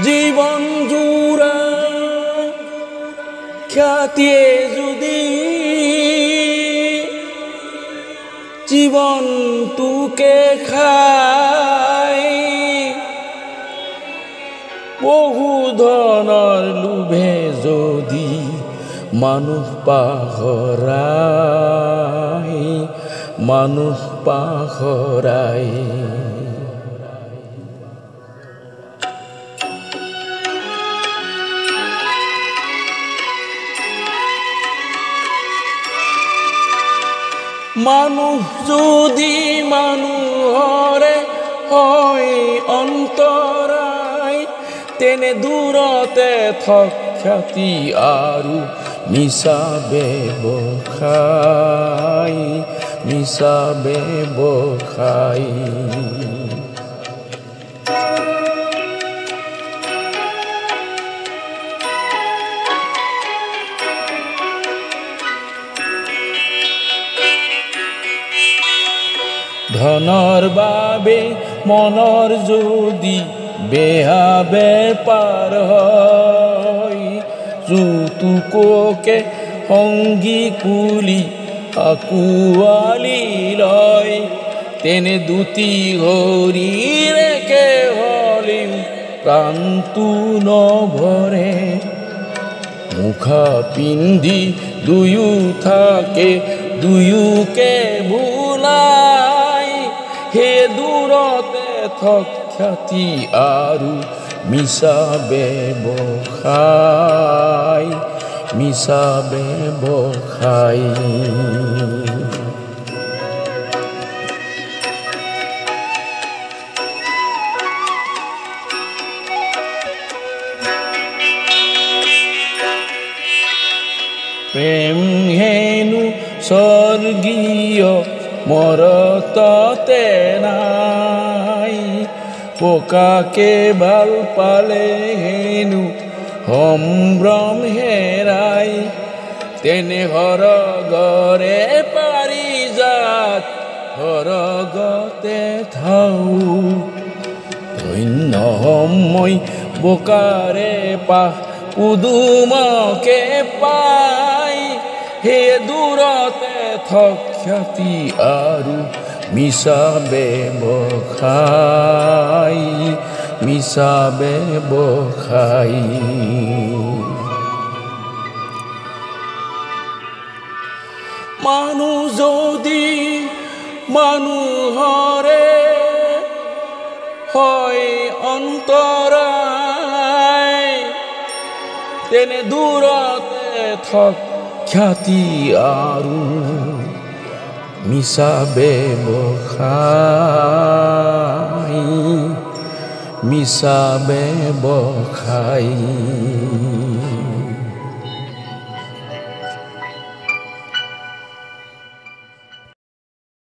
জীবন জুড়া খ্যাতিয়ে যদি জীবন তোকে খায়, বহু ধনৰ লোভে যদি মানুহ পাহৰাই মানুহ যদি মানুহৰে হয় অন্তৰাই, তেনে দূৰতে থক খ্যাতি আৰু মিছা ব্যৱসায়। ধনৰ বাবে মনৰ যদি বেয়া বেপাৰ হয়, যৌতুককে সংগী কুলি আঁকোৱালি লয়, তেনে দুটি শৰীৰকে হ'লেও প্ৰাণটো নভৰে। মুখা পিন্ধি দুয়ো থাকে দুয়োকে ভুলাই, হে দূৰতে থক খ্যাতি আৰু মিছা ব্যৱসায়। প্ৰেম হেনো স্বৰ্গীয় মৰততে নাই, পকাকে ভাল পালে হেনো সম্ভ্ৰম হেৰাই, তেনে সৰগৰে পাৰিজাত সৰগতে থাও। ধন্য সময় বোকাৰে পাহ উদুমকে পাই, হে দূৰতে থক খ্যাতি আৰু মিছা ব্যৱসায়। মানুহ যদি মানুহৰে হয় অন্তৰাই, তেনে দূৰতে থক খ্যাতি আৰু মিছা ব্যৱসায়।